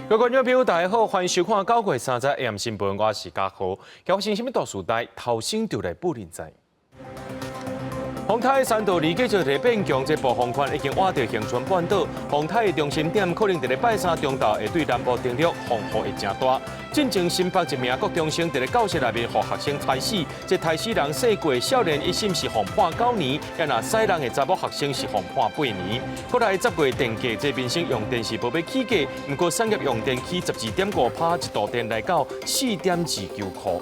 各位观众朋友，大家好，欢迎收看9月3日 AM 新闻，我是嘉豪。今发生什么大事代？头先就来不认知。洪泰3度2继续在变强，这暴风圈已经挖到恒春半岛。洪泰的中心点可能在拜三中昼会对南部登陆，风雨会真大。进前新北一名国中生在教室内面，互学生踩死。这踩死人细过少年，一审是互判9年，也那西人的查某学生是互判8年。过来10月电价，这民生用电是无要起价，不过产业用电起12.5%，一度电来到4.29块。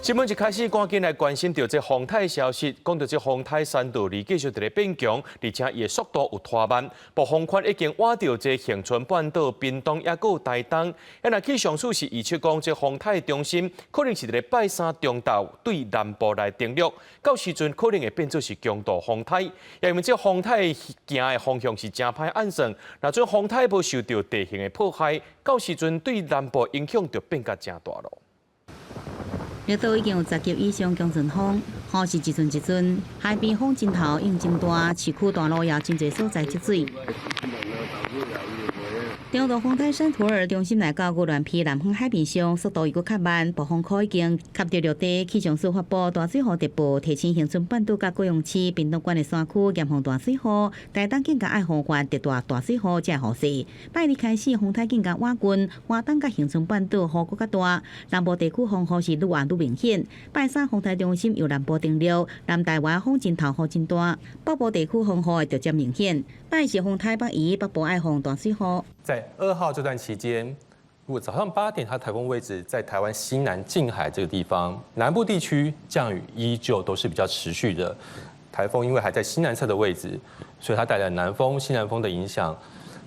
新闻一开始，赶紧来关心到这洪泰消息，讲到这洪泰3度2继续在变强，而且伊的速度有拖慢。暴风圈已经挖到这恒春半岛、屏东也有台东。那气象署是预测讲，这洪泰中心可能是在拜三中昼对南部来登陆，到时阵可能会变作是强度洪泰。也因为这洪泰行的方向是真歹按算，若准洪泰无受到地形的破坏，到时阵对南部影响就变甲真大咯。绿岛已经有10级以上强阵风，雨是一阵一阵，海边风真头影真大，市区大路也真侪所在积水。中度风台山图尔中心来到牛乱皮南方海面上，速度又较慢，暴风圈已经吸到陆地。气象署发布大水雨特报，提醒恒春半岛甲高雄市、屏东县的山区严防大水雨，台东更加爱防范特大水雨才会雨势。拜日开始，风台更加瓦近，花东甲恒春半岛雨搁较大，南部地区风雨是愈晚愈明显。拜三风台中心由南部登陆，南台湾风真头雨真大，北部地区风雨会逐渐明显。拜四风台北移，北部爱防大水雨。在2号这段期间，如果早上8点，它台风位置在台湾西南近海这个地方，南部地区降雨依旧都是比较持续的。台风因为还在西南侧的位置，所以它带来南风、西南风的影响，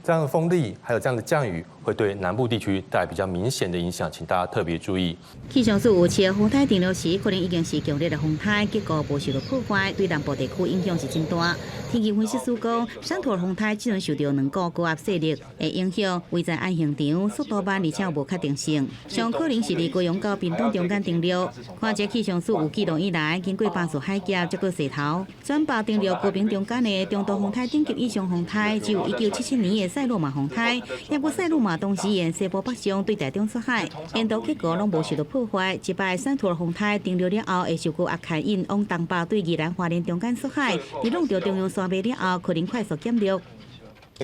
这样的风力还有这样的降雨，会对南部地区带来比较明显的影响，请大家特别注意。气象署预测，风台登陆时可能已经是强烈的风台，结果无受到破坏，对南部地区影响是真大。天气分析师讲，山图风台只能受到2股高压势力的影响，位在岸现场，速度慢而且无确定性，上可能是离高雄到屏东中间登陆。看这气象署有记录以来，经过巴士海峡这个势头，转北登陆高屏中间的中度风台顶级以上风台，只有1977年的塞洛马风台，也过塞洛马当时沿西部北上对台中出海，沿途结果拢无受到破坏。一摆山图风台登陆了后，会受过压开引往东北对宜兰花莲中间出海，而弄到中央山脉了后，可能快速减弱。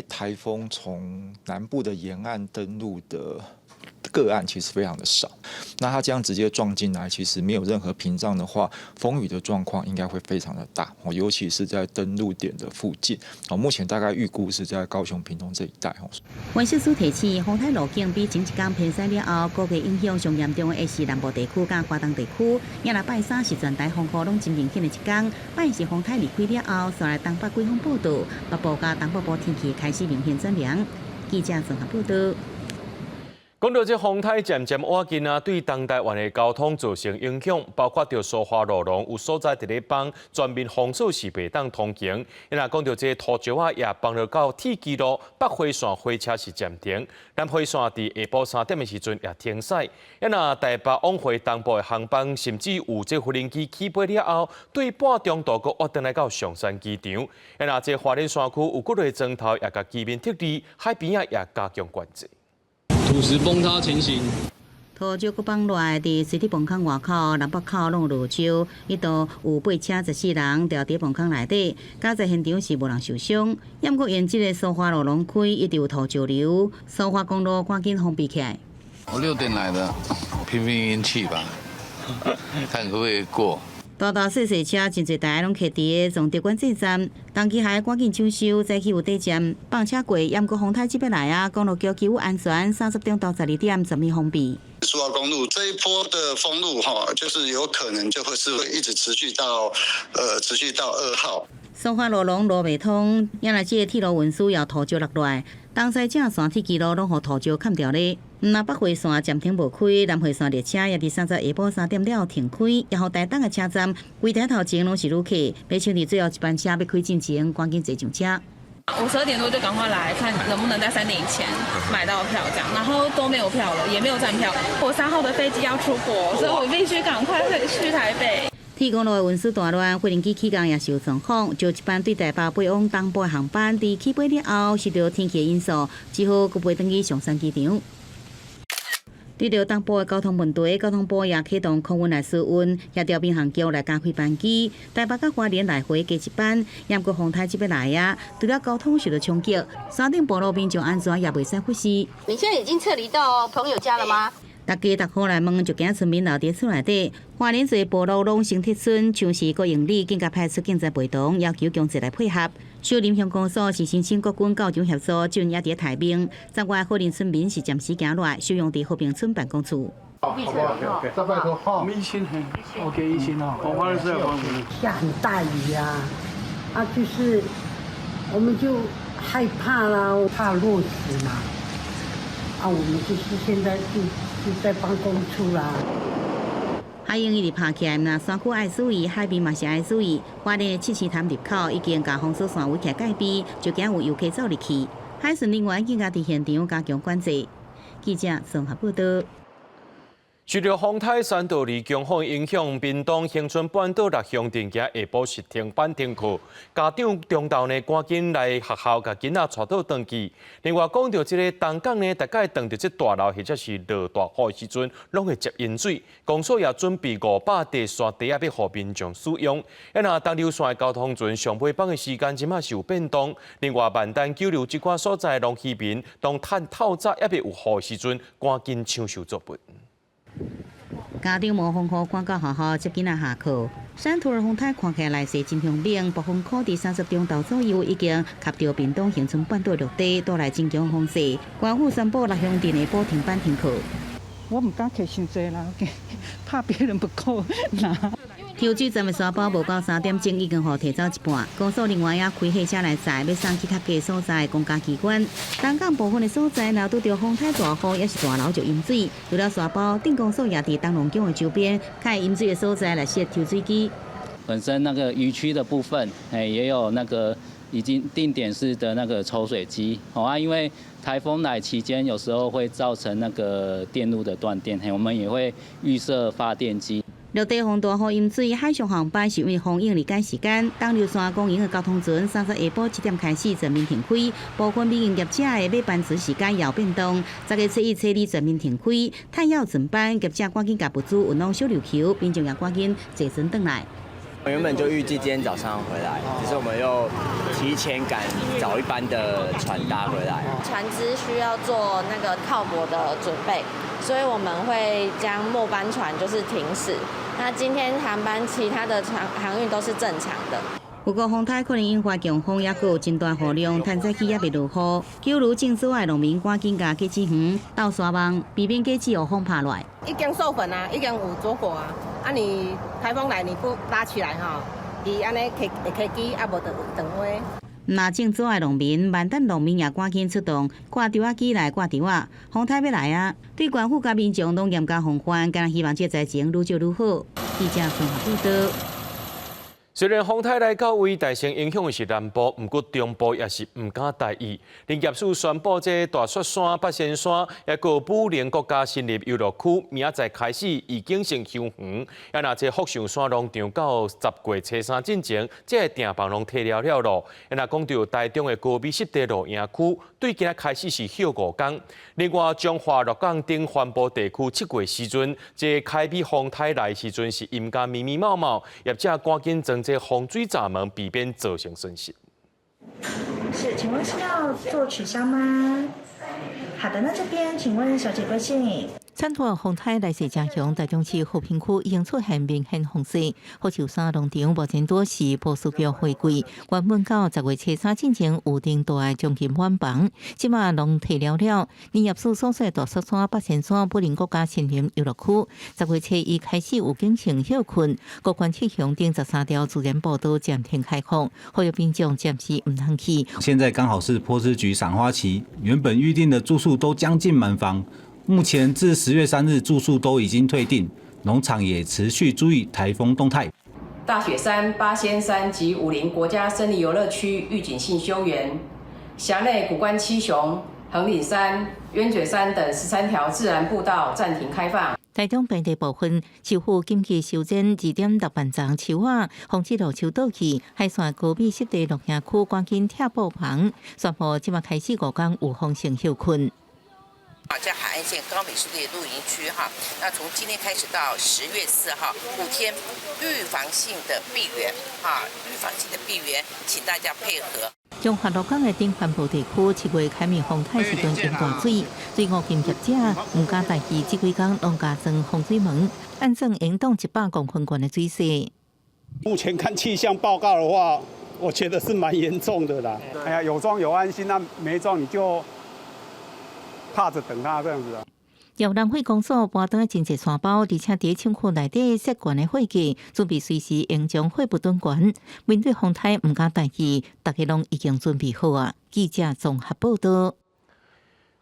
台风从南部的沿岸登陆的个案其实非常的少，那它这样直接撞进来，其实没有任何屏障的话，风雨的状况应该会非常的大，尤其是在登陆点的附近。目前大概预估是在高雄、屏东这一带。温室署提醒，风台路径比前一天偏西了后，估计影响上严重的会是南部地区甲华东地区。也若拜三是全台风雨拢真明显的一天，拜四风台离开了后，带来东北季风报道，北部甲东北部天气开始明显转凉。记者综合报道。讲到这风台渐渐瓦近啊，对东台湾的交通造成影响，包括着苏花路龙有所在伫咧帮全面封锁是袂当通行。因若讲到这土石啊，也放落到铁基路北回线火车是暂停，南回线伫下晡3点的时阵也停驶。因若台北往回东部的航班，甚至有这无人机起飞了后，对半中途阁滑登来到上山机场。因若这花莲山区有几类砖头也甲居民撤离，海边啊也加强管制。土石崩塌情形。土石搁放落来，伫水底崩坑外口、南北口拢有落石，一度有8车14人掉伫崩坑内底。加在现场是无人受伤，不过因这个苏花路龙开，一直有土石流，苏花公路赶紧封闭起来。我6点来的，拼拼运气吧，看可不可以过。大小车真侪台拢徛伫个从德管制站，当机还赶紧抢修，早起有底站放车过，也过风台这边来啊，公路桥起安全，30点到12点全面封闭。苏澳公路这一波的封路就是有可能就会一直持续到2号。苏花路拢路袂通，因为这个铁路运输要土石落落来，东西正线铁基路拢互土石砍掉咧。南北回线暂停无开，南回线列车也伫30下晡3点了停开，然后台东的车站规台头前拢是旅客，马上伫最后一班车要开进前，赶紧坐上车。我12点多就赶快来看能不能在3点以前买到票，这样，然后都没有票了，也没有站票。我3号的飞机要出国，所以我必须赶快回去台北。天公路的运输大乱，飞行机起降也受状况，就一班对台北飞往东部的航班，伫起飞了后，受到天气的因素，只好佫飞转去上山机场。对着东部的交通问题，交通部也启动空运来试运，协调民航局来加开班机，台北甲花莲来回加一班。也过风台这边来啊，除了交通受到冲击，山顶部路民众安全也袂使忽视。你现在已经撤离到朋友家了吗？大家逐号来问，就惊村民留伫厝内底。花莲市部路拢成铁村，像是各营里更加派出警察陪同，要求警察来配合。小林乡公所是申请国军高中协助，军也伫台兵。昨外花莲村民是暂时行落，收容伫和平村办公处。再拜托哈，我们OK 一心哈，我花莲市也帮忙。下很大雨啊，就是我们就害怕啦，怕落石嘛。我们就是现在就在办公处啦。海鹰一直爬起来，那山区爱注意，海边嘛是爱注意。花莲的七星潭入口已经甲封锁线围起来戒备，就惊有游客走入去。海巡人员更加伫现场加强管制。记者综合报道。受到风台山道2强风影响，屏东恒春半岛6乡镇今下晡是停班停课，家长中昼呢赶紧来学校，甲囡仔带倒转去。另外讲到这个东港呢，大概撞到这大楼或者是落大雨的时阵，拢会接淹水。公所也准备500地线堤要互民众使用。若东流线的交通船上尾班的时间即马是有变动。另外，万丹九流这寡所在拢渔民，当透早要有雨的时阵，赶紧抢修作品。家长无风雨赶到学校接囡仔下课。山土的风台看起来是真凶猛，暴风可伫30钟头左右已经吸到屏东恒春半岛陆地，带来真强风势。官府宣布6乡镇下晡停班停课。我唔敢摕伤济啦，怕别人不够拿。抽水站的沙包无到3点钟已经互提走一半，公所另外也开货车来载，要送去较低所在的公家机关。东港部分的所在，若拄着风台大雨，也是大楼就淹水。除了沙包，镇公所也伫东龙宫的周边开淹水的所在来设抽水机。本身那个渔区的部分，也有那个已经定点式的那个抽水机，因为台风来期间，有时候会造成那个电路的断电，我们也会预设发电机。陆地风大雨淹水，海上航班是因为风影离改时间。东流线公营的交通船30下晡7点开始全面停开，部分民营业者的尾班次时间也有变动。10月初1、初2全面停开，太要整班，业者赶紧把物资运往小琉球，民众也赶紧坐船回来。我原本就预计今天早上回来，只是我们又提前赶早一班的船搭回来。船只需要做那个靠泊的准备，所以我们会将末班船就是停驶。那今天航班其他的航运都是正常的。不过风台可能引发强风，也有真大雨量，探早起也未落雨。九如正所的农民赶紧甲鸡子园倒沙网，避免鸡子有风拍落来。已经授粉啊，已经有做过啊。你台风来你不拉起来哈，伊安尼开机啊，无就断花。那正所的农民，万丹农民也赶紧出动，挂稻仔机来挂稻仔。风台要来啊，对官府甲民众拢严加防范，敢希望这灾情愈少愈好。记者综合报道。虽然风台来到为大城影响的是南部，不过中部也是唔敢大意。林业署宣布，这大雪山、八仙山，也个武陵国家新立游乐区，明仔载开始已经成休园。也那这福寿山农场到10月初3之前，这订房拢退了咯。也那讲到台中的高美湿地露营区，对今仔开始是休5天。另外，彰化鹿港等环保地区7月时阵，这开辟风台来时阵是阴间密密茂茂，业者赶紧增这风水闸门，避免造成损失。是，请问是要做取消吗？好的，那这边请问小姐贵姓？山土风台来势正强，台中市和平区已经出现明显风势。福寿山农场目前多是波斯桥回归，原本到10月初3之前预定都要将近满房，即马拢退了。林业署所在大雪山、八仙山、武陵国家森林游乐区，10月初1开始有进行休困，各县7乡顶13条自然步道暂停开放，呼吁民众暂时唔通去。现在刚好是波斯菊赏花期，原本预定的住宿都将近满房。目前至10月3日住宿都已经退订，农场也持续注意台风动态。大雪山、八仙山及武陵国家森林游乐区预警性休园，辖内古关7雄、横岭山、鸢嘴山等13条自然步道暂停开放。台中平地部分树户近期修剪2.6万丛树啊，防止落树倒去。海线高美湿地鹿野区赶紧贴布棚，宣布即马开始5天有风性休困。在海岸线高美湿地露营区哈，那从今天开始到10月4号5天预防性的闭园预防性的闭园，请大家配合。中华鹿港的顶环埔地区7月开面风台时阵淹大水，水务监业者唔敢大意，这几天拢加装风水门，按正引动100公分高的水势。目前看气象报告的话，我觉得是蛮严重的啦。哎呀，有装有安心，那没装你就怕着等它这样子啊。由南汇公所搬倒真济山包，而且伫仓库内底设悬的火架，准备随时应将火不断悬。面对风台唔敢大意，大家拢已经准备好啊。记者综合报道。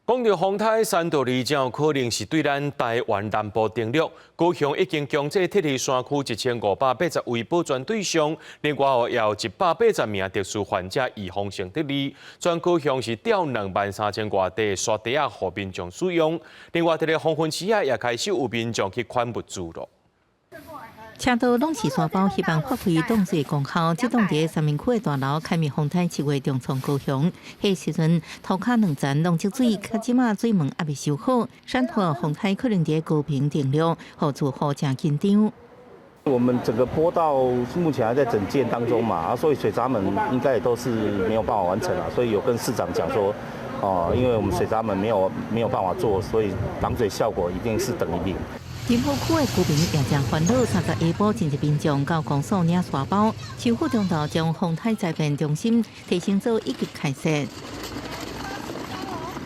讲到风台3到2将有可能是对咱台湾南部登陆，高雄已经强制撤离山区1580位保全对象，另外也有180名特殊患者预防性撤离。全高雄是调23000多地沙地啊，互民众使用。另外，伫咧黄昏时啊，也开始有民众去款物资咯。车道拢是沙包，希望发挥挡水功效。这栋伫三明区的大楼开灭风台7月中创高雄，迄时阵头壳2层拢积水，可即马水门还未修好，山头风台可能伫高频定量，互住户真紧张。我们整个坡道目前还在整建当中嘛，所以水闸门应该也都是没有办法完成啊，所以有跟市长讲说，因为我们水闸门没有办法做，所以挡水效果一定是等于零。林埔区的居民也真烦恼，3日下晡，真济民众到公所领沙包，市府中道将风台灾变中心提升做1级开设。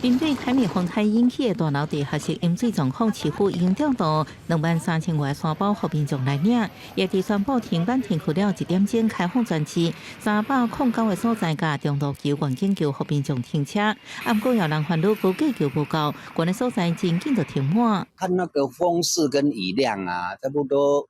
面对开灭风台引起的大楼地下室淹水状况，市府已经调度23000外沙包，互民众来领。也伫宣布停班停课了1点钟开放专区，309个所在甲中路桥、环境桥互民众停车。不过有人烦恼高架桥不够，关的所在真紧就停满。看那个风势跟雨量啊，差不多。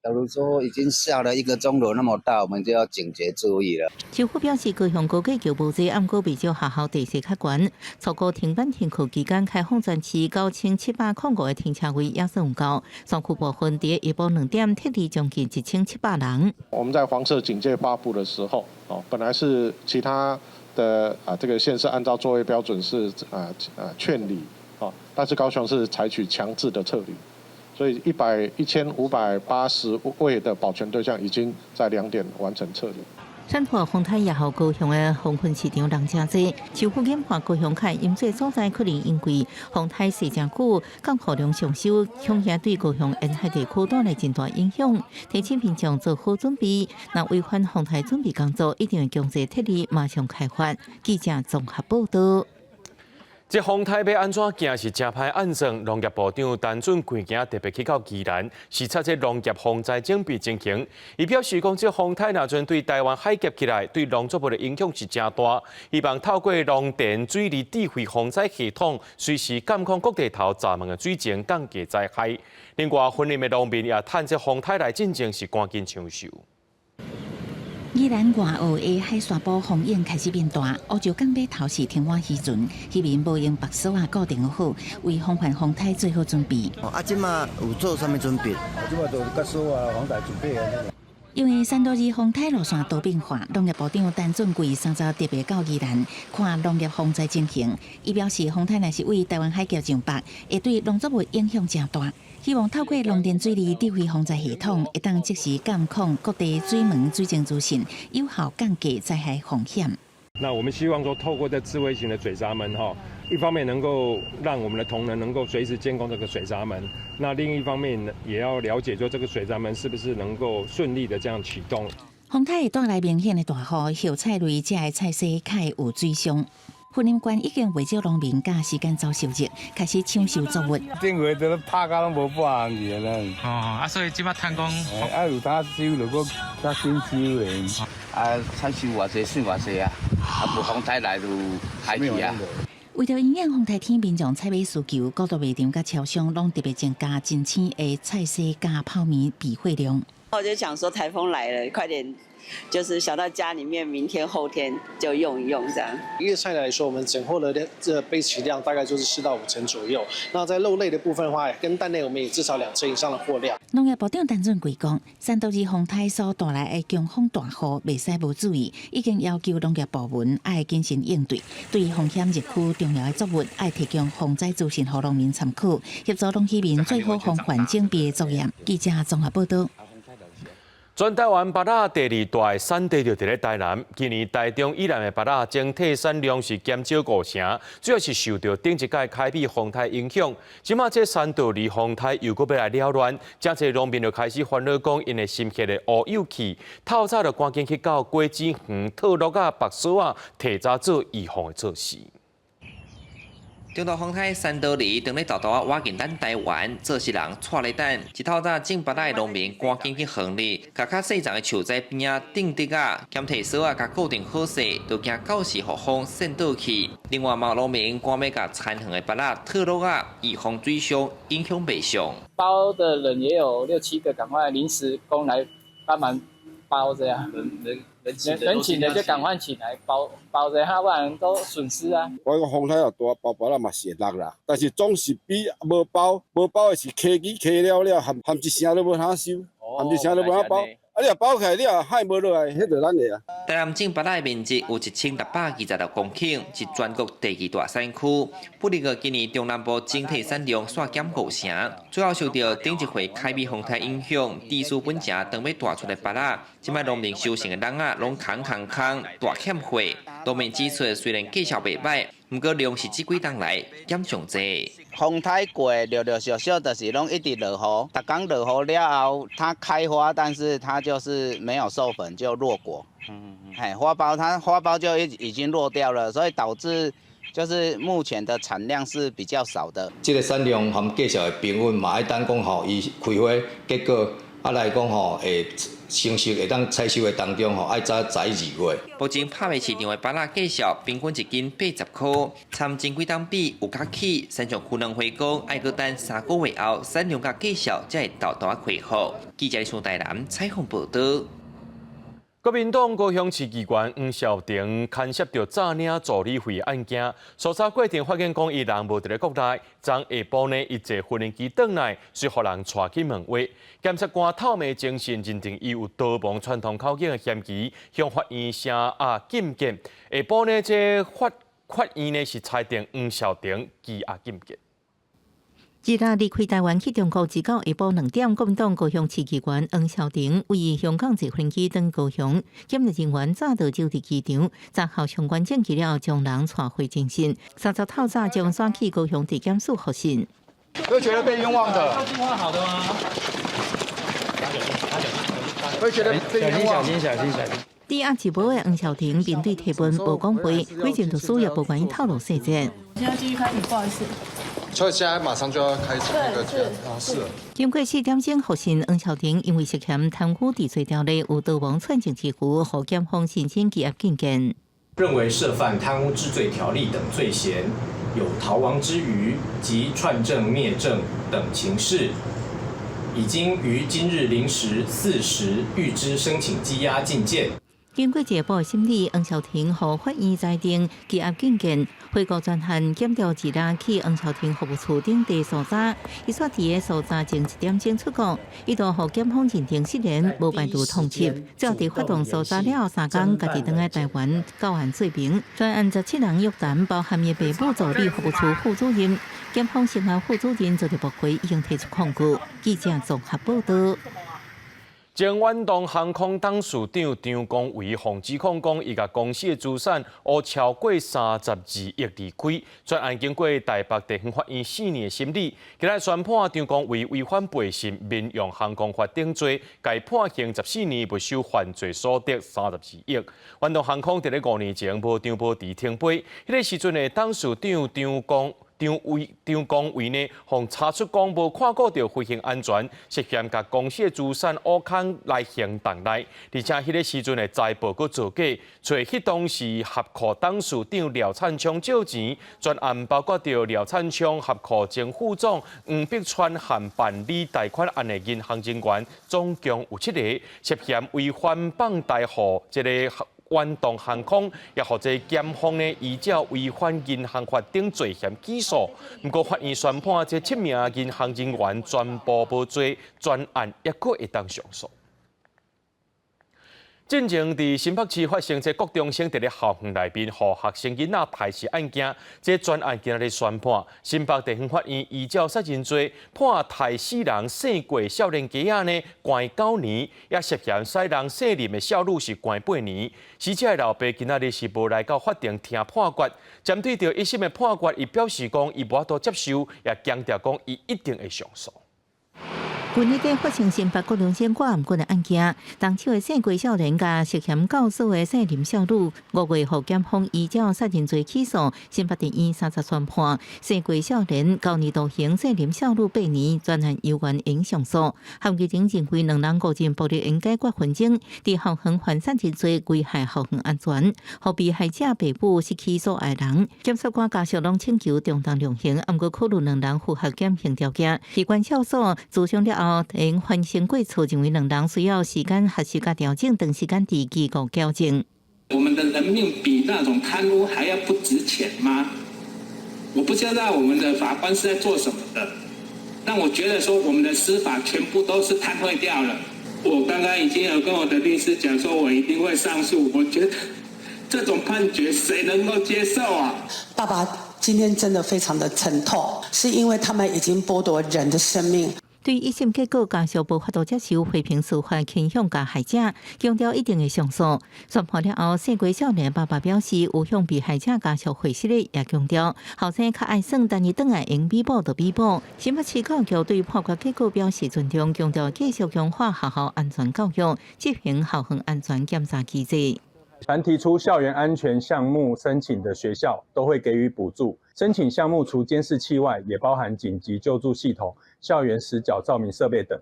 假如说已经下了1个钟头那么大，我们就要警觉注意了。市府表示，高雄高架桥无济，过未少学校地势较悬，错过停班停课期间开放专区9705个停车位也算有够。山区部分伫下晡2点撤离将近1700人。我们在黄色警戒发布的时候，本来是其他的这个县市按照作业标准是劝离，但是高雄是采取强制的撤离。所以1580位的保全对象已经在2点完成撤离。山头风台也好，高雄的黄昏市场人真多。市府研判高雄海淹水所在可能因为风台势真久，降雨量上收，恐吓对高雄沿海地区带来真大影响。提醒民众做好准备，若违反风台准备工作，一定会强制撤离，马上开发。记者综合报道。这风台要安怎行是真歹安装。农业部长陈俊贵今特别去到宜兰视察这农业防灾整备情形。伊表示讲，这风台若阵对台湾海夹起来，对农作物的影响是真大。希望透过农电水利智慧防灾系统，随时监控各地头闸门的水情，降低灾害。另外，婚林的农民也趁这风台来进前是赶紧抢修。宜兰外澳的海沙堡风影开始变大，乌石港码头是停满时阵，渔民无用白锁啊固定好，为防范风台做好准备。即马有做啥物准备？即马就白锁啊、防台准备啊。因为3到2风台路线多变化，农业部长陈俊贵3早特别到宜兰看农业防灾情形。伊表示，风台若是为台湾海峡上北，会对农作物影响真大。希望透过农电水利智慧防灾系统，会当即时监控各地水门水情资讯，有效降低灾害风险。那我们希望说，透过这智慧型的水闸门一方面能够让我们的同仁能够随时监控这个水闸门，那另一方面也要了解说这个水闸门是不是能够顺利的这样启动。风台会带来明显的大雨，叶菜类这些菜色较有水伤。婚林县已经为少农民甲时间遭受热，开始抢收作物。顶月都拍到拢无半项去啦。所以即摆趁讲，有当收，如果较紧收嘞。产收偌济算偌济啊，无风台来就海去啊。为着营养风台天，民众采买需求，各大卖场甲超商拢特别增加真青的菜色甲泡面备货量。我就想说台风来了，快点就是想到家里面，明天后天就用一用这样。粤菜来说，我们整货的备齐量大概就是4到5成左右。那在肉类的部分的话，跟蛋类我们也至少2成以上的货量。农业部长陈俊贵讲，3到2风台所带来的强风大雨，袂使无注意，已经要求农业部门爱谨慎应对。对于风险热区重要的作物，爱提供防灾资讯，予农民参考，协助农渔民做好防范整备的作业。记者综合报道。全台湾芭乐第2大产地就伫咧台南。今年台中以南的芭乐整体产量是减少5成，主要是受到顶一届开辟风台影响。即马这3到2风台又搁要来了乱，真侪农民就开始烦恼讲，因的心血的乌有气，透早就赶紧去到果子园、套鹿啊、白笋啊，提早做预防的措施。中岛风台3到2当咧豆豆啊，挖进咱台湾，做事人带咧等。一透早种芭乐的农民赶紧去园里，甲较细丛的树栽边啊、顶竹啊、兼提扫啊，甲固定好势，就惊到时互风渗倒去。另外，嘛农民赶要甲残园的芭乐套鹿啊，预防水伤影响袂上。包的人也有6、7个，赶快临时工来帮忙包这样。人请的就赶快起来包着，不然都损失啊。我讲风台又大，包芭乐嘛是会落啦，但是总是比无包的是客机客了，含一声都无通收，含一声都无通包。啊，你若包起来，你若海无落来，迄就咱的啊。台南种芭乐的面积有1626公顷，是全国第2大产区。不过今年中南部整体产量煞减5成，主要受到顶一回开辟风台影响，地势本正当要大出的芭乐，即摆农民收成的人啊，拢空，大欠货。农民指出，虽然绩效袂歹，不过量是这几冬来减上济。风台过陆续就是拢一直落雨，逐工落雨了后，它开花，但是它就是没有授粉就落果。花苞就已经落掉了，所以导致就是目前的产量是比较少的。这个产量和介绍的平稳嘛，爱等讲吼，伊开花结果来讲吼，会成熟会当采收的当中吼，爱早11、2月。目前拍卖市场的芭乐介绍平均1斤80块，参前几冬比有较起，山上区农会讲爱搁等3个月后产量甲介绍才会豆啊恢复。记者从台南采访报道。国民党高雄市议员黄孝庭牵涉到诈领助理费案件，搜查过程发现讲伊人无伫咧国内，昨下晡呢，伊坐无人机转来，随互人带去问话。检察官透明精神认定伊有逃亡传统口径的嫌疑，向法院声禁见。下晡呢，这法院呢是裁定黄孝庭羁押禁见。日前离开台湾去中国，直到下晡2点，国民党高雄市议员黄孝庭为香港坐飞机登高雄，检察人员早就就伫机场，查考相关证据了，将人带回侦讯。30透早将转去高雄地检署复讯。会觉得被冤枉的？好的吗？会觉得被冤枉？小心。抵押直播的黄孝庭面对提问无讲话，规程律师也不愿意透露细节。现在继续开庭，不好意思。所以现在马上就要开始那个是。经过4点钟复讯，黄孝庭因为涉嫌贪污治罪条例，有逃亡串证之余，互检方申请羁押禁见。认为涉犯贪污治罪条例等罪嫌，有逃亡之余及串证灭证等情事，已经于今日0时4时预知申请羁押禁见。经过解剖审理，黄孝庭获法院裁定羁押禁见。回国专案检调日前去黄孝庭服务处等地搜查，伊煞伫个搜查前1点钟出国，伊就互检方认定失联，无排除通缉。最后伫发动搜查了3天，家己返来台湾到案罪名。专案17人约谈，包含伊爸母助理服务处副主任。检方涉案副主任做着驳回，已经提出控告。记者综合报道。前远东航空董事长张光伟防指控讲，伊甲公司的资产乌超过32亿离开。专案经过台北地方法院4年的审理，今日宣判张光伟违反背信民用航空法定罪，该判刑14年，没收犯罪所得32亿。远东航空伫咧5年前无偿无伫停飞，迄个时阵的董事长张公维呢，互查出讲无看顾到飞行安全，涉嫌甲公司的资产挖空来行动内，而且迄个时阵的财报阁造假，找迄当时合库董事长廖灿昌借钱，专案包括着廖灿昌合库前副总黄碧川和办理贷款案的银行人员，总共有7个，涉嫌违反放贷户这个远东航空，也或者检方呢依照违反银行法等罪嫌起诉。不过法院宣判这7名银行人员全部无罪，专案也可会当上诉。进前伫新北市发生这国中生伫咧校园内面，互学生囡仔抬死案件，这专案今日宣判，新北地方法院依照杀人罪判抬死人生过少年家仔呢，关9年，也涉嫌使人生林的少女是关8年。死者的老爸今日是无来到法庭听判决，针对着1审的判决，伊表示讲伊无法度接受，也强调讲伊一定会上诉。近日间发生新北国中生挂案的案件，当手的姓郭少年甲涉嫌教唆的姓林少女，5月获检方依照杀人罪起诉，新北地院30宣判，姓郭少年9年徒刑，姓林少女8年，专案由原应上诉。含基警认为2人构成暴力应解决纷争，伫校园犯杀人罪危害校园安全，互被害者爸母失去所爱人。检察官家属拢请求中当量刑，毋过考虑2人符合减刑条件，地关教唆自伤了后，因反省过错，认为2人需要时间核实甲调整，等时间地机构矫正。我们的人命比那种贪污还要不值钱吗？我不知道我们的法官是在做什么的，但我觉得说我们的司法全部都是瘫痪掉了。我刚刚已经有跟我的律师讲说，我一定会上诉。我觉得这种判决谁能够接受啊？爸爸今天真的非常的沉痛，是因为他们已经剥夺人的生命。对1审结果，家属无法度接受，批评司法倾向加害者，强调一定会上诉。宣判了后，姓郭少年爸爸表示有向被害者家属回息的，也强调后生较爱耍，但伊转来用弥补就弥补。新北市教育对判决结果表示尊重，强调继续强化学校安全教育，执行校园安全检查机制。凡提出校园安全项目申请的学校，都会给予补助。申请项目除监视器外，也包含紧急救助系统、校园死角照明设备等。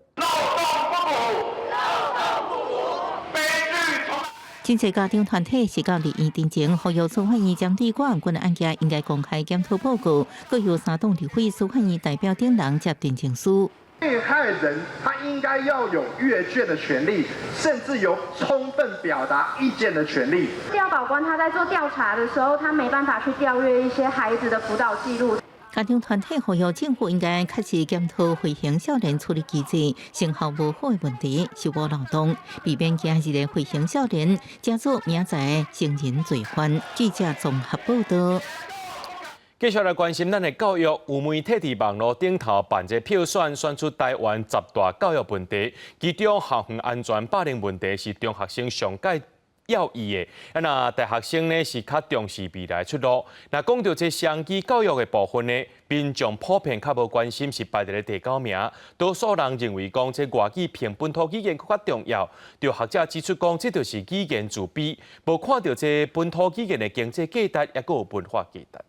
真侪家庭团体是到2年前呼吁司法院针对郭案案件应该公开检讨报告，各有3党立委司法院代表等人接电情书。被害人他应该要有阅卷的权利，甚至有充分表达意见的权利。调保官他在做调查的时候，他没办法去调阅一些孩子的辅导记录。家庭团体呼吁政府应该确实检讨回刑少年处理机制，成效无好的问题，修补漏洞，避免今日的回刑少年加做明仔成人罪犯。记者综合报道。继续来关心咱的教育，有媒体伫网络顶头办这票选，选出台湾10大教育问题，其中校园安全霸凌问题是中学生上界要义的。那大学生呢是较重视未来出路。那讲到这双语教育的部分呢，民众普遍较无关心，是排在咧第9名。多数人认为讲这外语比本土语言更加重要。有学者指出讲，这就是语言自卑，无看到这本土语言的经济价值，也有文化价值。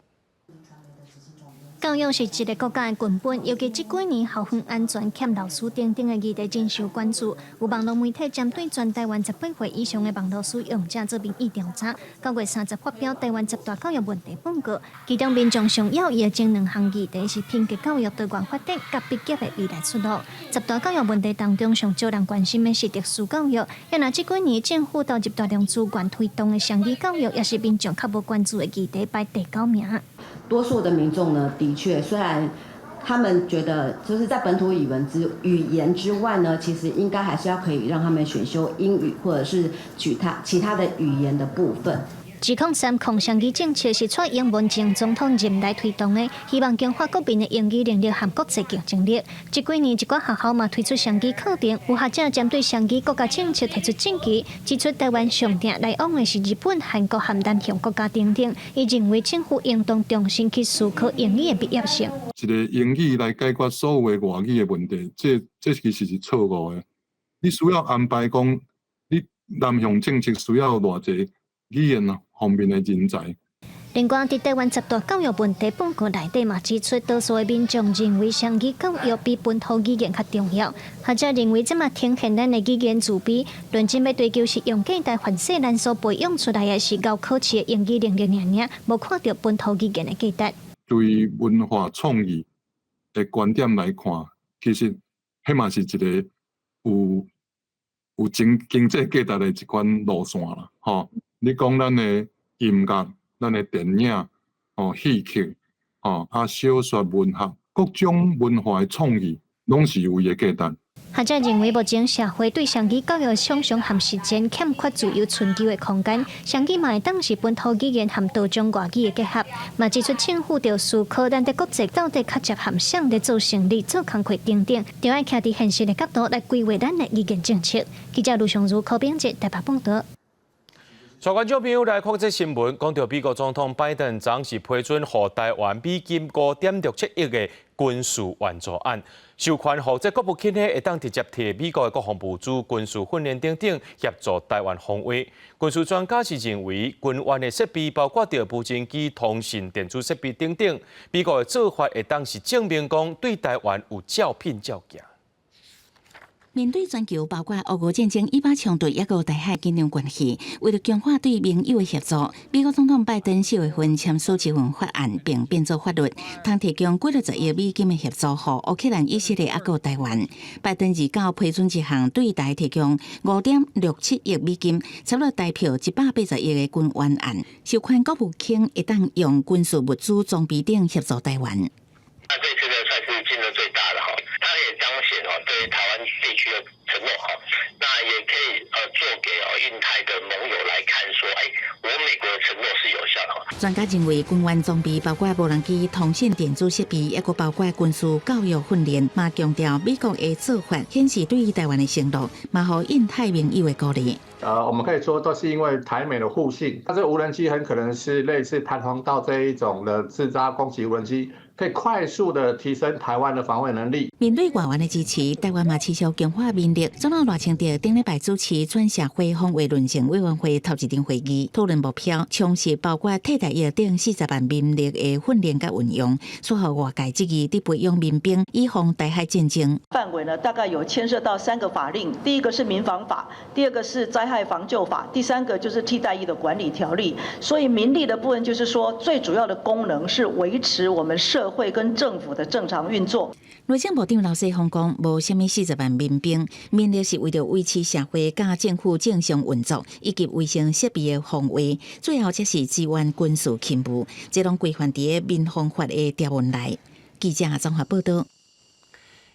教育是一个国家的根本，尤其这几年校园安全欠老师等等的议题真受关注。有网络媒体针对全台湾18岁以上的网络使用者做民意调查，9月30发表台湾10大教育问题报告，其中民众上要的前2项议题是品格教育多元发展甲毕业的未来出路。10大教育问题当中，上少人关心的是特殊教育，也拿这几年政府投入大量资源推动的双语教育，也是民众较无关注的议题，排第9名。多数的民众呢，的确，虽然他们觉得就是在本土语言之外呢，其实应该还是要可以让他们选修英语或者是其他的语言的部分。指控3项双语政策是蔡英文前总统任内推动的，希望强化国民的英语能力和国际竞争力。这几年，一寡学校嘛推出双语课程，有学者针对双语国家政策提出证据，指出台湾上定来往的是日本、韩国和南向国家等等。伊认为政府应当重新去思考英语的必要性。一个英语来解决所有的外语的问题，这其实是错误的。你需要安排讲，你南向政策需要偌济语言方面的人才。另外，伫台湾十大教育问题报告内底嘛指出，多数的民众认为双语教育比本土语言较重要。学者认为，这嘛凸显咱的语言自卑。论证要追求是用简单范细咱所培养出来的是高考试的英语能力尔，无看到本土语言的价值。对文化创意的观点来看，其实迄嘛是一个有经济价值的一款路线啦。吼，你讲咱的音乐。咱的电影、戏剧、小说文学，各种文化的创意，拢是有伊的价值。学者认为，目前社会对双语教育的想象和实践欠缺自由寻求的空间。双语嘛会当是本土语言和多种外语的结合，嘛指出政府要思考咱在国际到底较接合啥在做生意、做工课等等，就要徛伫现实的角度来规划咱的语言政策。记者卢尚如、柯炳哲台北报道。全观众朋友来看这新闻，讲到美国总统拜登昨是批准予台湾美金5.67亿的军事援助案，授权予这国务卿会当直接替美国的国防部驻军事训练等等协助台湾防卫。军事专家是认为，军援的设备包括着无人机、通讯、电子设备等等，美国的做法会当是证明讲对台湾有照拼照镜。面对全球包括俄乌战争以巴冲突，抑个台海紧张关系，为了强化对盟友的协作，美国总统拜登4月份签署一份法案，并变做法律，通提供几60亿美金的协助予乌克兰、以色列抑个台湾。拜登29批准一项对台提供5.67亿美金，差不多代表180亿的军援案，授权国务卿会当用军事物资、装备等协助台湾。那这次呢算是金额最大的哈，它也彰显对台湾地区的承诺哈，那也可以做给印太的盟友来看说，我美国的承诺是有效的哈。专家认为，军援装备包括无人机、通讯、电子设备，抑个包括军事教育训练，嘛强调美国的做法显示对于台湾的承诺，嘛互印太盟友的鼓励。我们可以说都是因为台美的互信，它这无人机很可能是类似弹簧刀这一种的自扎攻击无人机，可以快速的提升台湾的防卫能力。面对外援的支持，台湾嘛持续强化民力。总统赖清德顶礼拜主持全社会防卫论政委员会头一场会议，讨论目标，充实包括替代役等40万民力的训练甲运用，说好外界积极地培养民兵，以防台海战争。范围呢，大概有牵涉到3个法令，第一个是民防法，第二个是灾害防救法，第3个就是替代役的管理条例。所以民力的部分就是说，最主要的功能是维持我们社会跟政府的正常运作。内政部长刘世芳讲，无虾米40万民兵，民力是为了维持社会甲政府正常运作，以及卫生设备的防卫，最后才是支援军事勤务，这拢规范伫民防法的条文内。记者综合报道。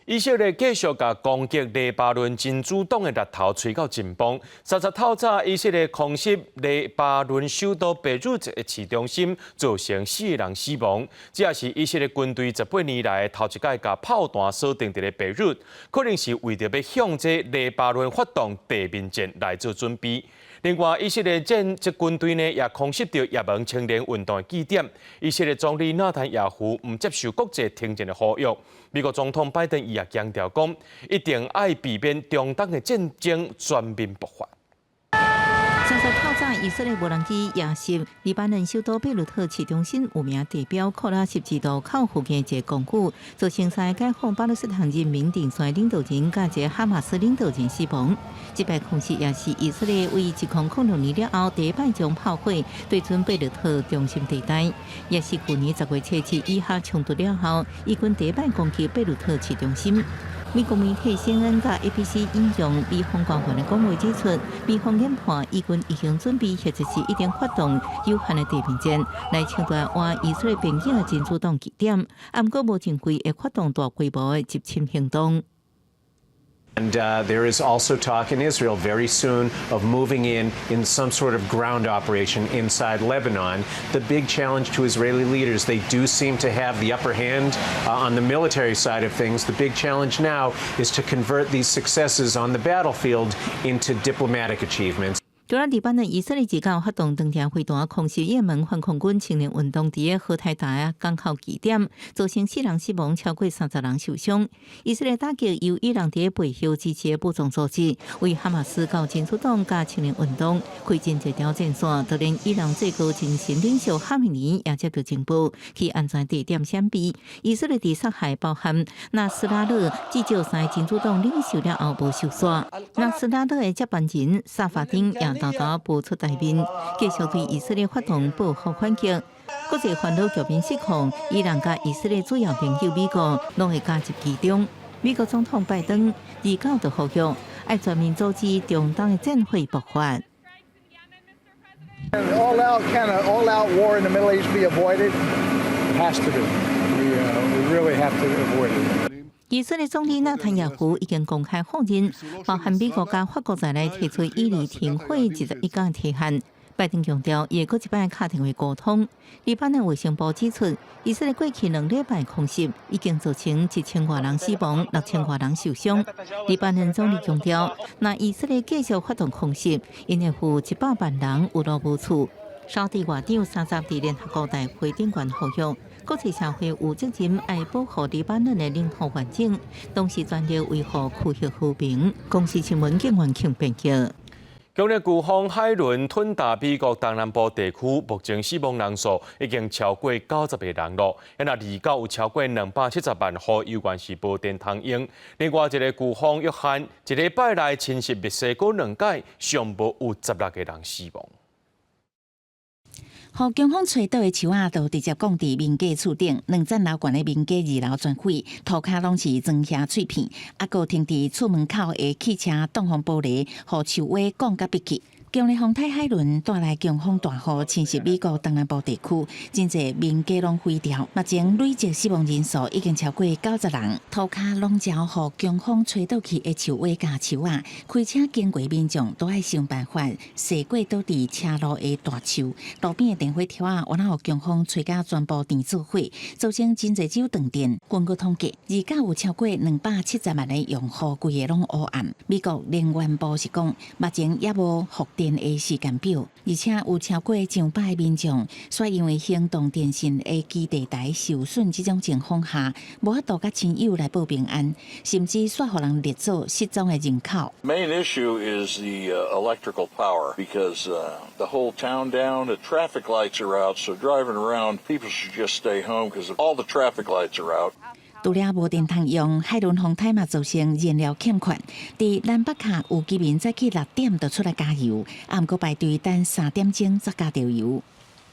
以色列继续甲攻击黎巴嫩真主党的日头吹到真邦。30透早，以色列空袭黎巴嫩首都贝鲁特的市中心，造成4个人死亡。这也是以色列军队18年来头一届甲炮弹锁定伫咧贝鲁特，可能是为着要向这黎巴嫩发动地面战来做准备。另外，以色列军队呢也空袭到也门青年运动的据点。以色列总理纳坦雅胡唔接受国际停战的呼吁。美国总统拜登伊也强调讲，一定要避免中东的战争全面爆发。30透早，以色列无人机夜袭黎巴嫩首都贝鲁特市中心有名地标库拉十字路口附近一个公寓，造成3个解放巴勒斯坦人民阵线领导人甲一个哈马斯领导人死亡。这摆空袭也是以色列为1006年了后第一摆将炮火对准贝鲁特中心地带，也是去年10月7日以下冲突了后，以军第一摆攻击贝鲁特市中心。美国媒体 CNN 甲 ABC 引用美方官员的讲话指出，美方研判以军已经准备或者是一定发动有限的地面战来抢夺换以色列边境的真主党据点，不过无证据会发动大规模的入侵行动。And there is also talk in Israel very soon of moving in some sort of ground operation inside Lebanon. The big challenge to Israeli leaders, they do seem to have the upper hand on the military side of things. The big challenge now is to convert these successes on the battlefield into diplomatic achievements. 除了黎巴嫩以色列自教发动长条飞弹空袭也门反空军青年运动伫个荷台达港口基点，造成4人死亡，超过30人受伤。以色列打击由伊朗伫背后支持的武装组织，为哈马斯到真主党加青年运动开进一条战线，就连伊朗最高精神领袖哈梅尼也接到情报去安全地点闪避。以色列伫杀害包含纳斯拉勒至少3个真主党领袖了后无受煞，纳斯拉勒的接班人萨法丁也豆豆步出台面，继续对以色列发动报复反击。国际烦恼局面失控，伊朗甲以色列主要朋友美国拢会加入其中。美国总统拜登29就呼吁，要全面阻止中东的战火爆发。All out war in the Middle East be avoided? It has to be. We really have to avoid it. 以色列总理纳坦雅胡已经公开否认，包含美国加法国在内提出伊犁停火21天的提限。拜登强调，也搁一摆打电话沟通。黎巴嫩卫生部指出，以色列过去2礼拜空袭已经造成1000多人死亡，6000多人受伤。黎巴嫩总理强调，若以色列继续发动空袭，因会负100万人有路无厝。沙地外长30伫联合国大会顶悬呼吁，国际社会有责任爱保护黎巴嫩的领土完整，同时全力维护区域和平。公司新闻警员庆编辑。今日飓风海伦吞达美国东南部地区，目前死亡人数已经超过90个人了。那离岛有超过270万户有关是无电通用。另外一个飓风约翰，一礼拜内侵袭墨西哥2届，上无有16个人死亡。互强风吹倒的树仔，就直接降伫民家厝顶，2层楼悬的民家2楼全毁，涂骹拢是砖瓦碎片，还佫停伫厝门口的汽车挡风玻璃，互树瓦降甲逼去。今日风台海伦带来强风大雨，侵袭美国东南部地区，真侪民家拢毁掉。目前累计死亡人数已经超过90人，涂骹拢遭互强风吹倒去的树瓦甲树仔，开车经过民众都爱想办法驶过倒伫车路的大树，路边的电火条啊，完互强风吹甲全部电做火，造成真侪州断电。根据统计，而家有超过270万的用户规个拢黑暗。美国能源部是讲，目前也无复电的时间表，而且有超过100个民众，所因为行动电信的基地台受损这种情况下，无法度甲亲友来报平安，甚至煞互人列作失踪的人口。Main issue is the electrical power because the whole town down, the traffic lights are out, so driving around, people should just stay home because all the traffic lights are out. 除了无电通用，海伦风台嘛造成燃料欠缺。伫南北卡有居民早起6点就出来加油，啊，毋过排队等3点钟才加到油。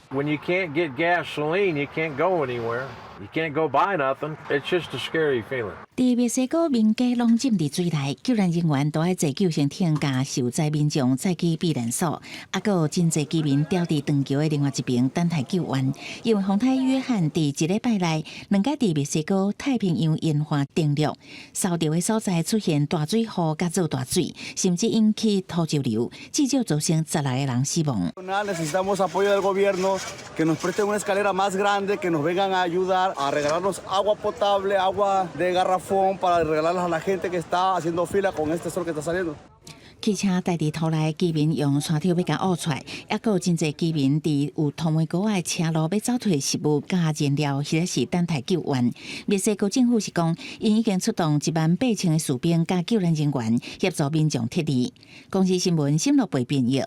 When you can't get gasoline, you can't go anywhere. You can't go buy nothing. It's just a scary feeling. 伫墨西哥民家拢浸伫水内，救援人员都爱坐救生艇甲受灾民众载去避难所，啊，佫有真侪居民吊伫断桥的另外一边等待救援。因为风台约翰伫一礼拜内2届伫墨西哥太平洋沿岸登陆，受到的所在出现大水河甲做大水，甚至引起土石流，至少造成16个人死亡。Necesitamos apoyo del gobierno, que nos presten una escalera más grande, que nos vengan a ayudar a regalarnos agua potable, agua de garrafón.Para regalarlas a la gente que está haciendo fila con este sol que está saliendo. 汽车带伫头内，居民用山条要甲挖出来，也有真侪居民伫有通门沟的车路要走退食物加燃料，或者是等待救援。墨西哥政府是讲，因已经出动18000的士兵加救援人员协助民众撤离。公司新闻新乐培编译。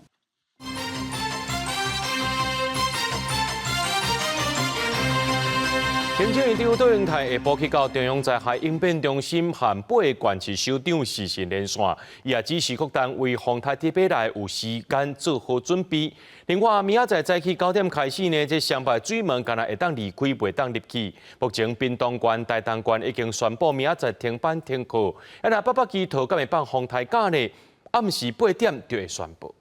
行政院长杜永泰下晡去到中央灾害应变中心和8个县市首长视讯连线，伊也指示各单位防台地备内有时间做好准备。另外，明仔载早起9点开始呢，这上排水门敢若会当离开，袂当入去。目前屏东县、台东县已经宣布明仔载停班停课。那北基桃敢会放防台假呢？暗时8点就会宣布。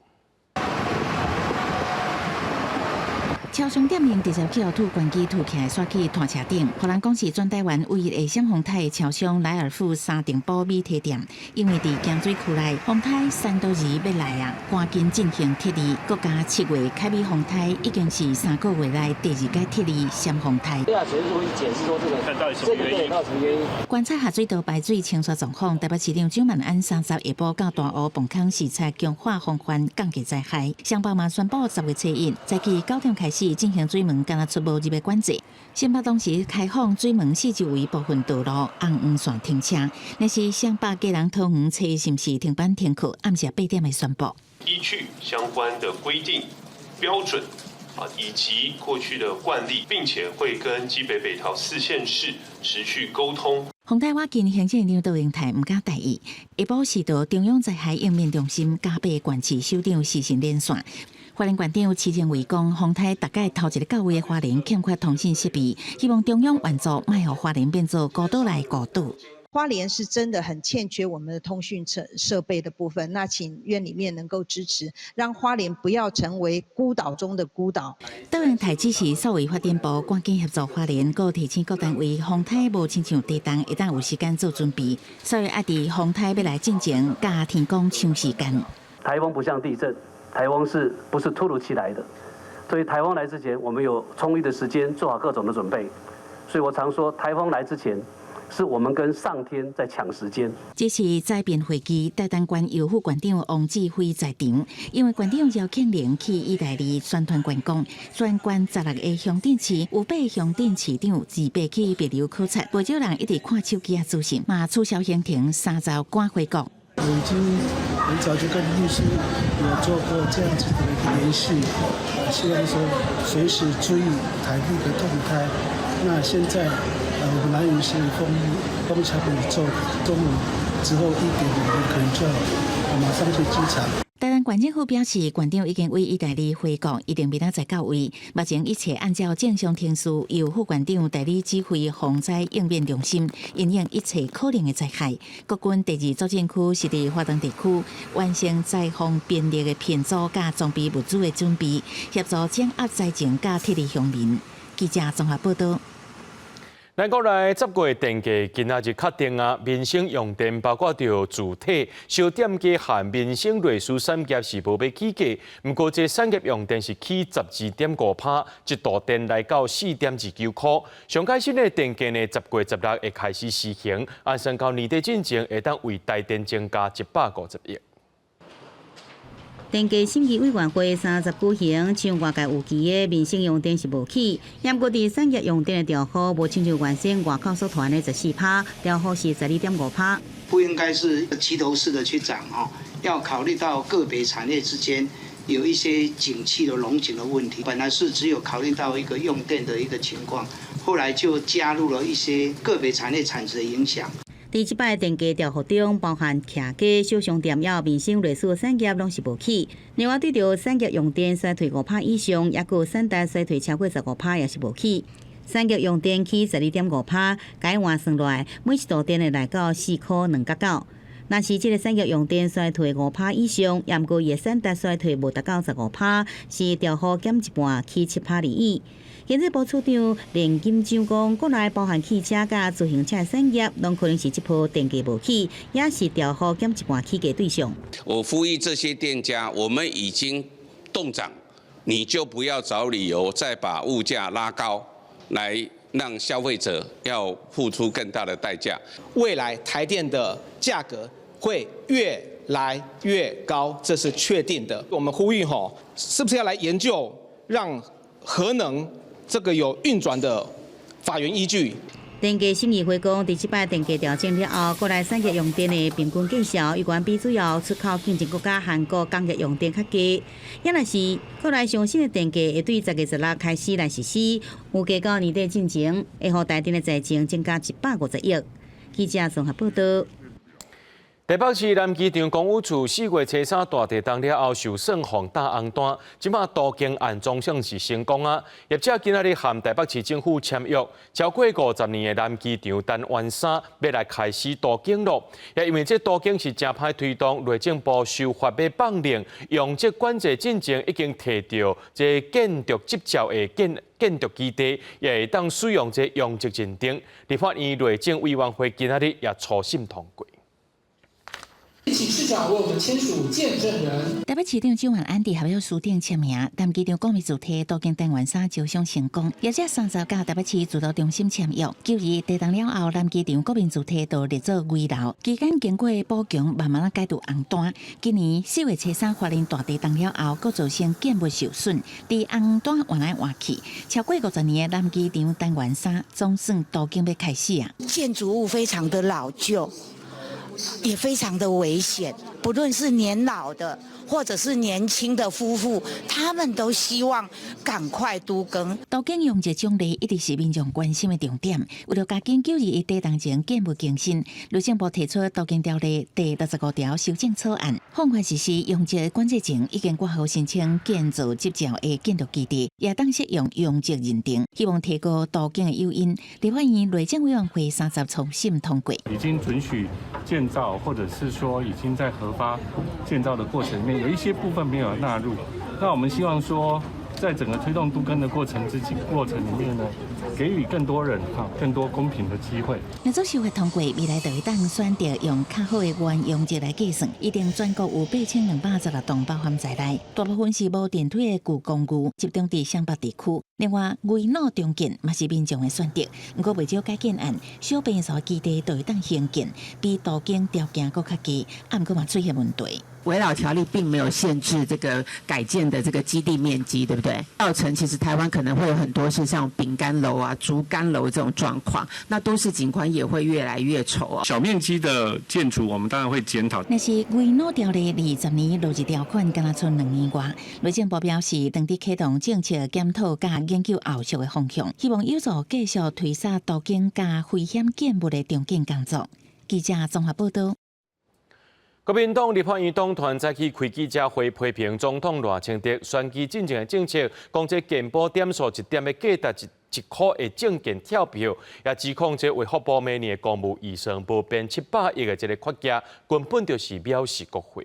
超商店面直接去土关机吐起来刷去拖车顶，荷兰讲是全台湾唯一的闪风台超商莱尔富沙丁堡美体店，因为伫江水区内风台3到2要来啊，赶紧进行thiết立。国家7月开美风台已经是3个月来第2届thiết立闪风台。对啊，只是会解释说这个对到什么原因？观察下水道排水清刷状况，台北市长蒋万安30下晡到大湖磅空视察强化防范降低灾害。上北嘛宣布10月初1，早起9点开始进行水门干那出无入的管制。新北当时开放水门4周围部分道路红黄线停车，那是上北家人桃园初是不是停班停课？暗时8点的宣布。依据相关的规定标准以及过去的惯例，并且会跟基北北桃4县市持续沟通。洪台我今行政长杜英泰唔敢大意，下晡时到中央灾害应变中心加倍管市首长时程连线。花莲县长市前卫讲，洪台大概头1个9月的花莲欠缺通信设备，希望中央援助，卖互花莲变做孤岛来孤岛。花莲是真的很欠缺我们的通讯设备的部分，那请院里面能够支持，让花莲不要成为孤岛中的孤岛。杜英泰指示所谓发展部赶紧协助花莲，搁提醒各单位洪台无亲像地震，一旦有时间做准备，所以要伫洪台要来进前，加天公抢时间。台风不像地震，台风不是突如其来的，所以台风来之前，我们有充裕的时间做好各种的准备。所以我常说，台风来之前，是我们跟上天在抢时间。这次灾变会议，台东县由副县长王志辉在场，因为县长邀请人去意大利宣传员工，全县16个乡镇市有8个乡镇市长自备去别流考察，不少人一直看手机资讯，嘛取消行程，3周赶回国。我已经很早就跟律师有做过这样子的一个联系，希望说随时注意台币的动态。那现在我们兰屿是封桥本之后，中午之后1点我们可能就要马上去机场。台东县政府表示，县长已经为意大利回国，一定明仔载到位。目前一切按照正常程序，由副县长代理指挥防灾应变中心，应应一切可能的灾害。国军第2作战区是伫华东地区完成灾防便利的片组甲装备物资的准备，协助掌握灾情甲thiết立乡民。记者综合报道。咱国内10月电价今仔日确定啊，民生用电包括着主体、小店家和民生类似产业是无要起价，不过这产业用电是起12.5%，一度电来到4.29块。上开新的电价呢，10月16会开始施行，按算到年底进前会当为台电增加150亿。电价审议委员会30举行，像外界有期的民生用电是无起，严格伫产业用电的调幅无亲像原先外口所传的14%，调幅是12.5%。不应该是齐头式的去涨哦，要考虑到个别产业之间有一些景气的龙井的问题。本来是只有考虑到一个用电的一个情况，后来就加入了一些个别产业产值的影响。第7摆电价调幅中，包含徛街、小商店也有民生类似产业拢是无起。另外，对着产业用电衰退5%以上，也有产贷衰退超过15%也是无起。产业用电起12.5%，改换算来，每一度电会来到4块2角9。若是这个产业用电衰退5%以上，也毋过伊的产贷衰退无达到15%，是调幅减一半，起7%而已。经济部处长连金章讲，国内包含汽车甲自行车产业，拢可能是这波电价无起，也是调幅减一半起价对象。我呼吁这些店家，我们已经动涨，你就不要找理由再把物价拉高，来让消费者要付出更大的代价。未来台电的价格会越来越高，这是确定的。我们呼吁是不是要来研究让核能这个有运转的法源依据？电价审议会讲，第7摆电价调整了后，国内产业用电的平均计价，有关比主要出口竞争国家韩国工业用电较低。也若是国内上新的电价会对10月16开始来实施，有加到年底进前，会互台电的财政增加150亿。记者综合报道。台北市南机场公务处4月初3大地震了后，受损防大红单，即马途经安装算是成功啊！业者今仔日和台北市政府签约，超过50年的南机场单元3要来开始途经咯。也因为这途经是真歹推动，内政部受法要放令，用这管制进程已经摕到这建筑执照的建筑基地，也会当使用这用职认定。立法院内政委员会今仔日也初审通过。请市长为我们签署见证人。台北市长蒋万安伫合约书顶签名，南机场公民主体途经单元3招商成功。业者30甲台北市自导中心签约，92地震了后，南机场国民主体就列作危楼，期间经过补强，慢慢解除红单。今年4月初3发生大地震了后，佫造成建物受损，伫红单换来换去，超过50年的南机场单元3总算途经要开始啊！建筑物非常的老旧。也非常的危险，不论是年老的或者是年轻的夫妇，他们都希望赶快都更。途经用这奖励一直是民众关心的重点。为了加紧92地震前建物更新，内政部提出途经条例第65条修正草案，放宽实施用这管制前已经挂号申请建造执照的建筑基地，也当适用用这认定，希望提高途经的诱因。立法院内政委员会30初审通过，已经准许建造，或者是说已经在核发建造的过程里面，有一些部分没有纳入。那我们希望说，在整个推动都更的过程里面呢，给予更多人更多公平的机会。若做修法通过，未来就会当选择用较好的原用值来计算。一定全国有8216栋包含在内，大部分是无电梯的旧公寓，集中伫湘北地区。另外，围脑中建嘛是民众的选择，不过为少改建案，小便所基地就会当兴建，比途经条件更较低，不过嘛出现问题。围绕条例并没有限制这个改建的这个基地面积，对不对？造成其实台湾可能会有很多是像饼干楼啊、竹竿楼这种状况，那都市景观也会越来越丑啊。小面积的建筑，我们当然会检讨。那是围脑条例20年落日条款，刚才剩2年外，内政部表示，当地启动政策检讨加研究后续的方向，希望有助继续推杀途经加危险建物的重建工作。记者综合报道。国民党立法院党团早起开记者会批评总统赖清德选举进程的政策，讲这健保点数1点的价值1块的证件跳票，也指控这卫福部每年的公务预算无变700亿的这个缺价，根本就是藐视国会。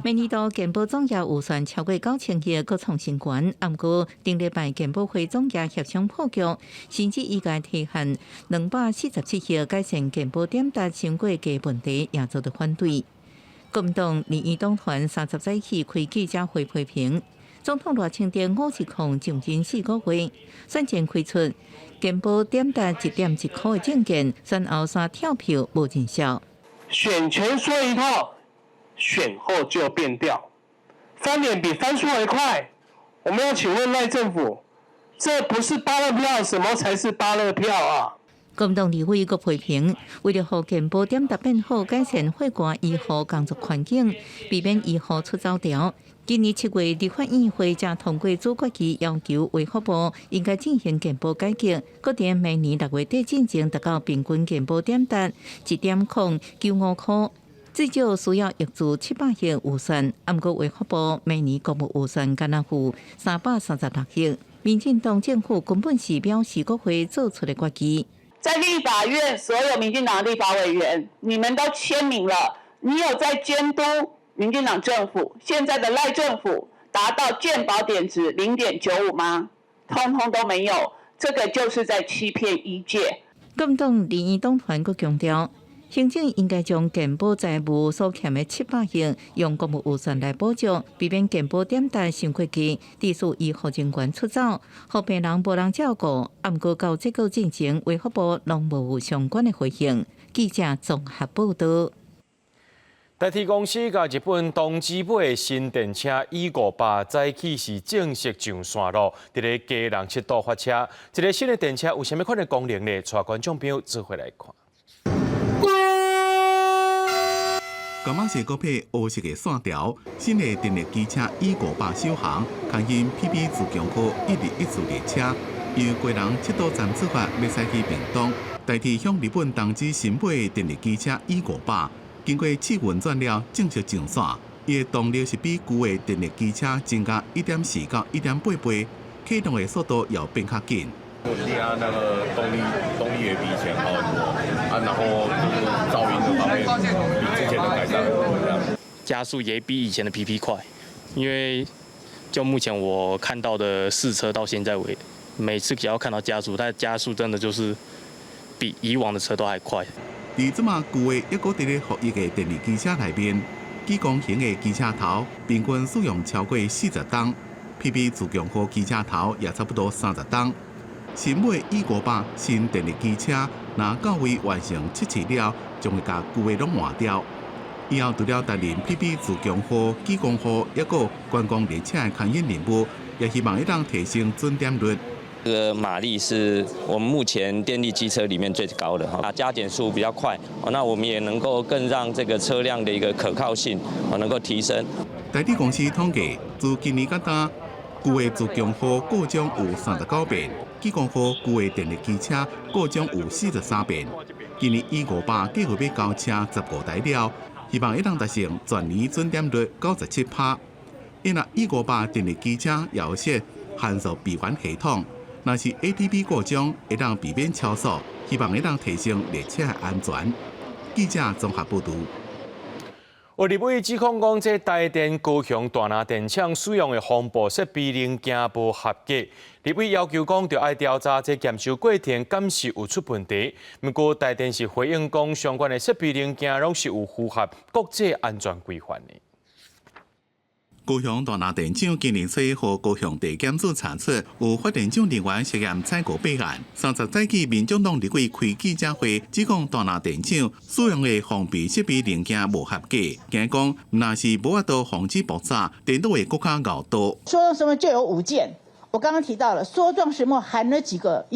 每年度健保总额预算超过9000亿，各创新高。不过，顶礼拜健保会总额协商破局，甚至意外提限247亿改善健保点达成果嘅问题，也遭到反对。国民党立院党团30早起开记者会批评，总统赖清德50控上任4个月，选前开出健保点达1点1块的证件，选后3跳票无见效。选前说一套。选后就变调，翻脸比翻书还快。我们要请问赖政府，这不是芭乐票，什么才是芭乐票啊？国民党立委阁批评，为了让健保点达变好，改善血管医护工作环境，避免医护出走条。今年7月，立法院会才通过主决议，要求卫福部应该进行健保改革，决定明年6月底进行达到平均健保点达1.095块。至少需要挹注700亿预算，不过卫福部每年公务预算敢若付336亿。民进党政府根本是藐视国会做出的决议。在立法院，所有民进党立法委员，你们都签名了，你有在监督民进党政府现在的赖政府达到健保点值0.95吗？通通都没有，这个就是在欺骗医界。国民党立院党团阁强调，行政应该将健保债务所欠的700亿用公务预算来补助，避免健保点达升过期，致使医护人员出走，让病人无人照顾。不过到这个进程，卫福部拢无有相关的回应。记者综合报道。台铁公司甲日本东芝买的新电车E58早起是正式上线路，伫咧佳人7度发车。这个新的电车有啥物款的功能呢？带观众朋友做回来看。高马线高配黑色的线条，新的电力机车E58首航，空因 PB 自强号121次列车，由贵人7度站出发，要驶去屏东。代替向日本投资新买的电力机车158，经过试运转了正式上线，伊的动力是比旧的电力机车增加1.4到1.8倍，启动的速度也变较紧。那个动力也比以前好很多啊，然后噪音的方面比之前的改善很多这样。加速也比以前的 PP 快，因为就目前我看到的试车到现在每次只要看到加速，它的加速真的就是比以往的车都还快。伫即马旧的一个伫咧服役的电力机车内面，几公型的机车头平均使用超过40吨 ，PP 自强号机车头也差不多30吨。新买158新电力机车，若到位完成测试了，将会甲旧的拢换掉。以后除了担任 PP 自强号、机工号一个观光列车的牵引任务，也希望会当提升准点率。这个马力是我们目前电力机车里面最高的哈，加减速比较快，那我们也能够更让这个车辆的一个可靠性能够提升。台铁公司统计，自今年到今，旧的自强号各种有39变，机工号旧的电力机车各种有43变。今年158计划要交车15台了，希望会当达成全年准点率97%。因为158电力机车也有些限速闭环系统。若是 ATP 故障，会当避免超速，希望会当提升列车的安全。记者综合报道。立委指控讲，这台电高雄大拿电厂使用的防爆设备零件无合格。立委要求讲，要爱调查这检修过程敢是有出问题。不过台电是回应讲，相关的设备零件拢是有符合国际安全规范的。高雄大拿电厂今年4月和高雄地检署查出，有发电厂人员涉嫌采购备案。30载起，民众党立委开记者会，指控大拿电厂使用的防备设备零件无合格，惊讲若是无法度防止爆炸，电脑会更加熬多。说状石墨就有5件，我刚刚提到了，说状石墨含了几个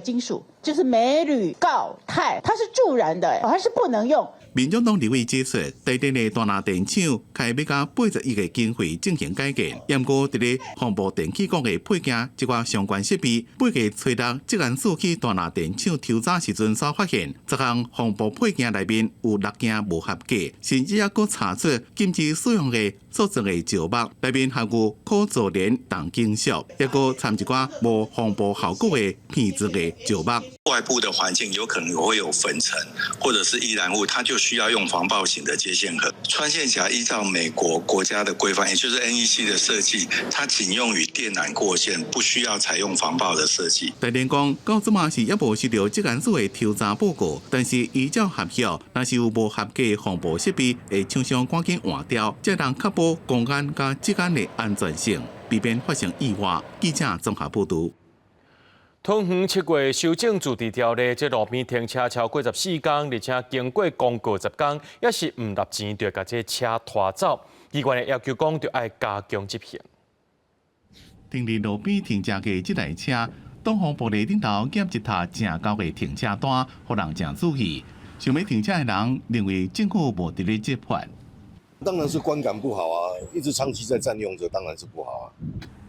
金属，就是镁、铝、锆、钛，它是助燃的，它是不能用。民众党立委指出，台电的大拿电厂开要加80亿的经费进行改建，不过伫咧防爆电器局的配件一寡相关设备，8月初6职员署去大拿电厂抽查时阵所发现，10项防爆配件内面有6件无合格，甚至还佫查出禁止使用的塑质的石墨内面含有可造连重金属，还佫掺一寡无防爆效果的片质的石墨。外部的环境有可能会有粉尘或者是易燃物，它就需要用防爆型的接线盒。穿线匣依照美国国家的规范，也就是 NEC 的设计，它仅用于电缆过线，不需要采用防爆的设计。台电讲，到即马是也无收到职员署的调查报告，但是依照合约，若是有无合格防爆设备，会厂商赶紧换掉，才能确保公安甲职员的安全性，避免发生意外。记者综合报道。桃园7月修正自治条例，这路边停车超过14天，而且经过公告10天，也是唔纳钱，就把这车拖走。机关的要求讲，就要加强执行。停伫路边停车的这台车，挡风玻璃顶头夹一沓正高的停车单，互人真注意。想要停车的人认为政府无伫咧执法，当然是观感不好啊，一直长期在占用着，当然是不好啊。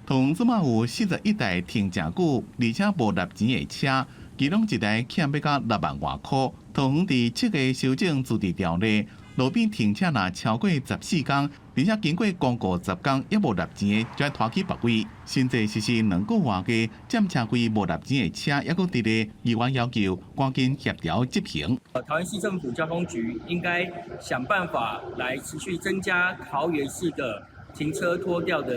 桃园即马有41台停真久，而且无纳钱的车，其中一台欠要到6万外块。桃园伫7月修正自治条例，路边停车若超过14天，而且经过公告10天也无纳钱的，就要拖去别位。甚至实施2个月嘅占车费无纳钱的车，也佫伫咧议员要求赶紧协调执行。桃园市政府交通局应该想办法来持续增加桃园市的停车拖吊的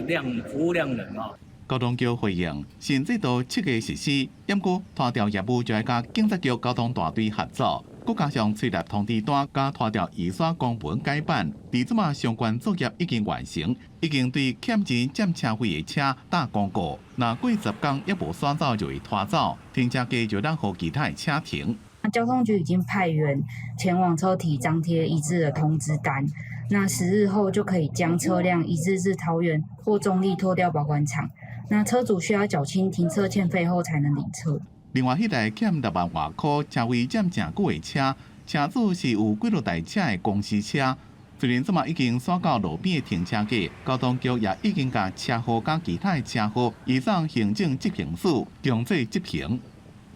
服务量能啊。交通局回应，新制度7月实施，不过拖吊业务就要甲警察局交通大队合作，佮加上催纳通知单，甲拖吊移刷公文改版。而即马相关作业已经完成，已经对欠钱占车费的车打公告，若过10天也无刷走，就会拖走，停车格就让互其他的车停。交通局已经派员前往车体张贴一致的通知单，那10日后就可以将车辆移至桃园或中立拖吊保管场。那车主需要缴清停车欠费后才能领车。另外，迄台欠6万外块车位占正久的车，车主是有几落台车的公司车。虽然即马已经刷到路边的停车格，交通局也已经甲车号甲其他的车号移送行政执行署强制执行。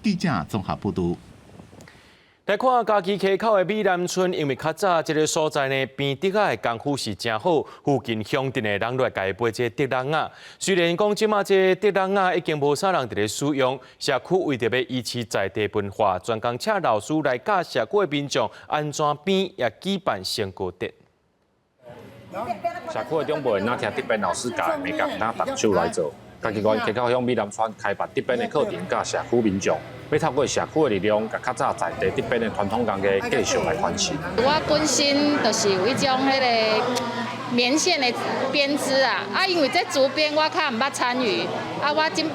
记者综合报道。来看嘉义溪口的美南村，因为较早这个所在呢，边竹仔的功夫是真好，附近乡镇的人都来家买这竹笼仔。虽然讲即马这竹笼仔已经无啥人伫咧使用，社区为着要维持在地文化，专工请老师来教社区的民众安怎编，也举办成果展。社区的长辈哪听竹编老师教的美感，哪动手来做。嘉义县溪口乡美南村开办竹编的课程，教社区民众。要透过社区的力量，甲较早在地竹编的传统工艺继续来传承。我本身就是有一种迄个棉线的编织啊，因为这竹编我较唔捌参与，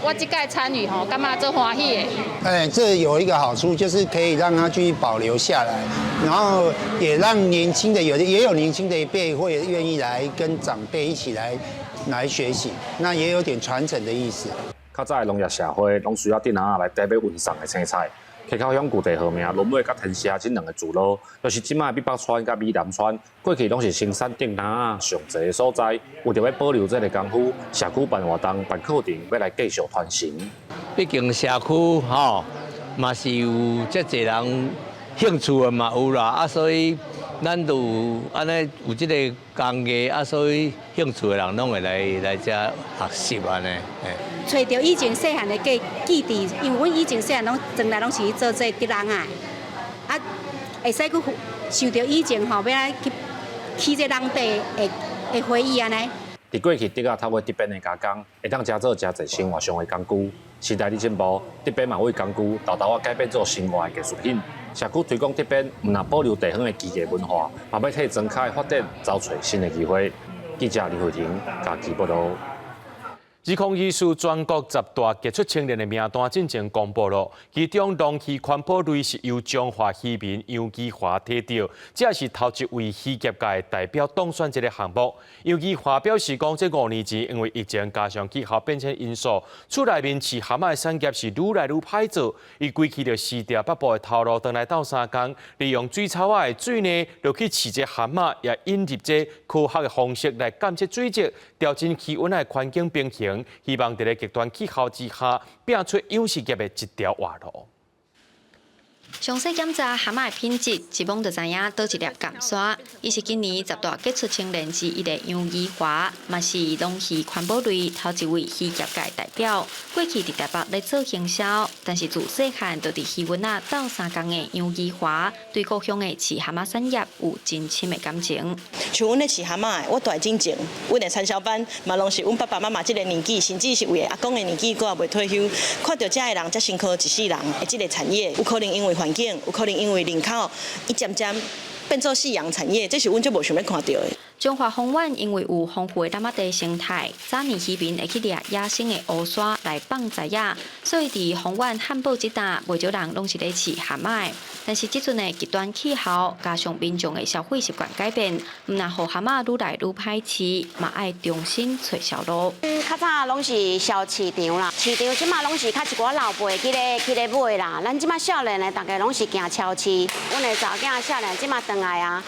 我这届参与吼，感觉做欢喜的。这有一个好处，就是可以让它继续保留下来，然后也让年轻的也有年轻的一辈会愿意来跟长辈一起来学习，那也有点传承的意思。较早的农业社会，拢需要竹篮来代表运送的青菜。溪口乡具地号名轮尾甲天社这两个聚落，就是即卖北北村甲美南村，过去拢是生产竹篮上侪的所在。为着要保留这个功夫，社区办活动、办课程，要来继续传承。毕竟社区嘛是有遮侪人兴趣的嘛有啦，所以咱就安尼有这个工艺所以兴趣的人拢会来遮学习安尼。找到以前细汉的记忆，因为阮以前细汉拢从来拢是去做这竹笼啊，会使去想到以前要来去这农地的回忆安尼。伫过去，竹仔透过竹编的加工，会当加做真侪生活上的工具。时代的进步，竹编嘛为工具，豆豆改变做生活的艺术品。社区推广竹编，唔但保留地方的技艺文化，嘛要替庄脚发展找找新的机会。记者李慧婷，嘉义报道。指控医师全国10大杰出青年的名单进前公布了，其中龙鱼环保类是由中华渔民杨基华摕到，这也是头一位渔业界的代表当选这个项目。杨基华表示讲，这5年前因为疫情加上气候变迁因素，厝内面饲蛤蟆的产业是愈来愈歹做。伊规气着辞掉北部的头路，回来斗3工，利用水草仔的水呢，落去饲这蛤蟆，也引入这科学的方式来监测水质，调整气温的环境平衡。希望在极端气候之下，变出养殖业的一条活路。详细检查蛤蟆的品质，一望就知影倒一粒甘沙。伊是今年10大杰出青年之一的杨宜华，嘛是龙鱼环保类头一位渔业界代表。过去伫台北咧做行销，但是自细汉就伫渔村斗3工的杨宜华，对故乡的饲蛤蟆产业有真深的感情。像阮咧饲蛤蟆，我大进前，阮的产销班嘛拢是阮爸爸妈妈这个年纪，甚至是为阿公的年纪，佫也未退休，看到遮的人，遮辛苦一世人的这个产业，有可能因为环境，有可能因为人口，伊渐渐变做夕阳产业，这是阮最无想要看到的。中华风湾因为有丰富的蓝地生态，早年渔民会去掠野生的乌沙来放在野，所以伫风湾汉堡一带，袂少人拢是咧饲蛤蟆的。但是即阵的极端气候，加上民众的消费习惯改变，毋但互蛤蟆愈来愈歹饲，嘛爱重新找销路。较早拢是小市场啦，市场即马拢是较一寡老辈去咧买啦。咱即马少年的大概拢是行超市，阮的查某囝少年即马转来啊，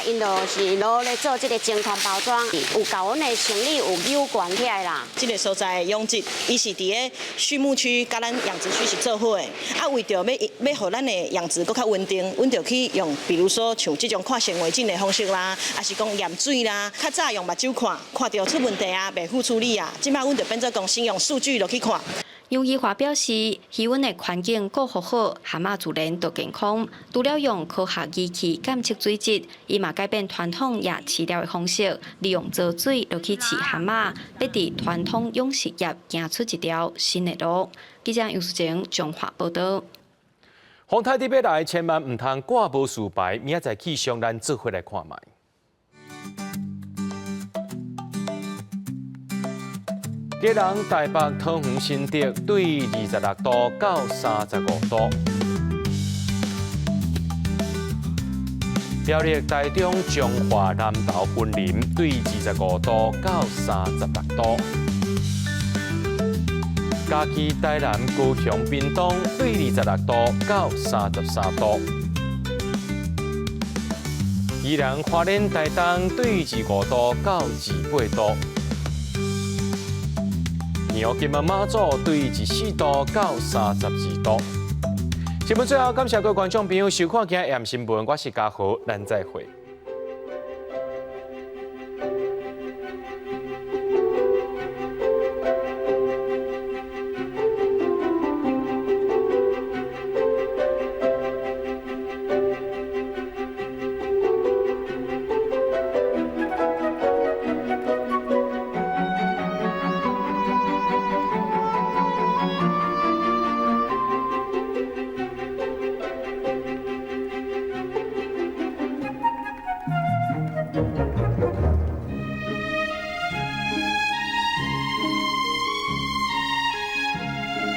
因就是落咧做即个真空包装，有甲阮的生意有扭转起来啦。这个所在养殖，伊是伫个畜牧区甲咱养殖区是做伙的，为着要互咱的养殖较稳定，阮就去用，比如说像这种看显微镜的方式啦，还是讲验水啦。较早用目睭看到出问题啊，袂付处理啊，即摆阮就变做讲先用数据落去看。杨宜华表示，渔温的环境顾好好，蛤蟆自然就健康。除了用科学仪器监测水质，伊嘛改变传统野饲料的方式，利用藻水落去饲蛤蟆，要伫传统养殖业行出一条新的路。记者杨淑晴综合报道。皇太极要来，千万唔通挂无事牌，明仔载气象咱做伙来看卖。吉人台北桃园新竹对26度到35度，苗栗台中彰化南投云林对25度到36度，嘉义台南高雄屏东对26度到33度，宜兰花莲台东对25度到28度。苗金门马祖对14度到32度，新闻最后，感谢各位观众朋友收看今日AM新闻，我是嘉豪，咱再会。